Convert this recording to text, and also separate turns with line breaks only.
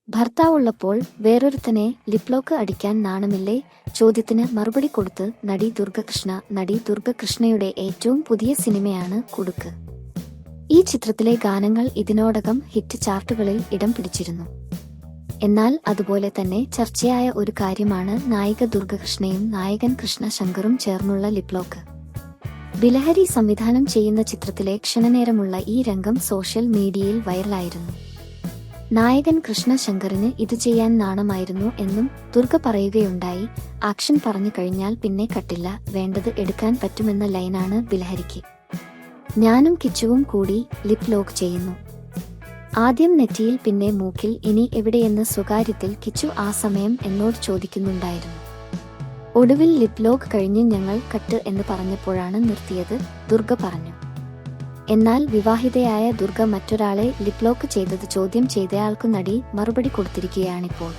ഭർത്താവുള്ളപ്പോൾ വേറൊരുത്തനെ lip lock അടിക്കാൻ നാണമില്ലേ? ചോദ്യത്തിന് മറുപടി കൊടുത്ത് നടി ദുർഗകൃഷ്ണ. നടി ദുർഗകൃഷ്ണയുടെ ഏറ്റവും പുതിയ സിനിമയാണ് കുടുക്ക്. ഈ ചിത്രത്തിലെ ഗാനങ്ങൾ ഇതിനോടകം ഹിറ്റ് ചാർട്ടുകളിൽ ഇടം പിടിച്ചിരുന്നു. എന്നാൽ അതുപോലെ തന്നെ ചർച്ചയായ ഒരു കാര്യമാണ് നായിക ദുർഗകൃഷ്ണയും നായകൻ കൃഷ്ണ ശങ്കറും ചേർന്നുള്ള ലിപ്ലോക്ക്. ബിലഹരി സംവിധാനം ചെയ്യുന്ന ചിത്രത്തിലെ ക്ഷണനേരമുള്ള ഈ രംഗം സോഷ്യൽ മീഡിയയിൽ വൈറലായിരുന്നു. നായകൻ കൃഷ്ണ ശങ്കറിന് ഇത് ചെയ്യാൻ നാണമായിരുന്നു എന്നും ദുർഗ പറയുകയുണ്ടായി. ആക്ഷൻ പറഞ്ഞു കഴിഞ്ഞാൽ പിന്നെ കട്ടില്ല, വേണ്ടത് എടുക്കാൻ പറ്റുമെന്ന ലൈനാണ് ബിലഹരിക്ക്. ഞാനും കിച്ചുവും കൂടി ലിപ് ലോക്ക് ചെയ്യുന്നു. ആദ്യം നെറ്റിയിൽ, പിന്നെ മൂക്കിൽ, ഇനി എവിടെയെന്ന് സ്വകാര്യത്തിൽ കിച്ചു ആ സമയം എന്നോട് ചോദിക്കുന്നുണ്ടായിരുന്നു. ഒടുവിൽ ലിപ് ലോക്ക് കഴിഞ്ഞ് ഞങ്ങൾ കട്ട് എന്ന് പറഞ്ഞപ്പോഴാണ് നിർത്തിയത്, ദുർഗ പറഞ്ഞു. എന്നാൽ വിവാഹിതയായ ദുർഗ മറ്റൊരാളെ ലിപ്ലോക്ക് ചെയ്തത് ചോദ്യം ചെയ്തയാൾക്കു നടി മറുപടി കൊടുത്തിരിക്കുകയാണിപ്പോൾ.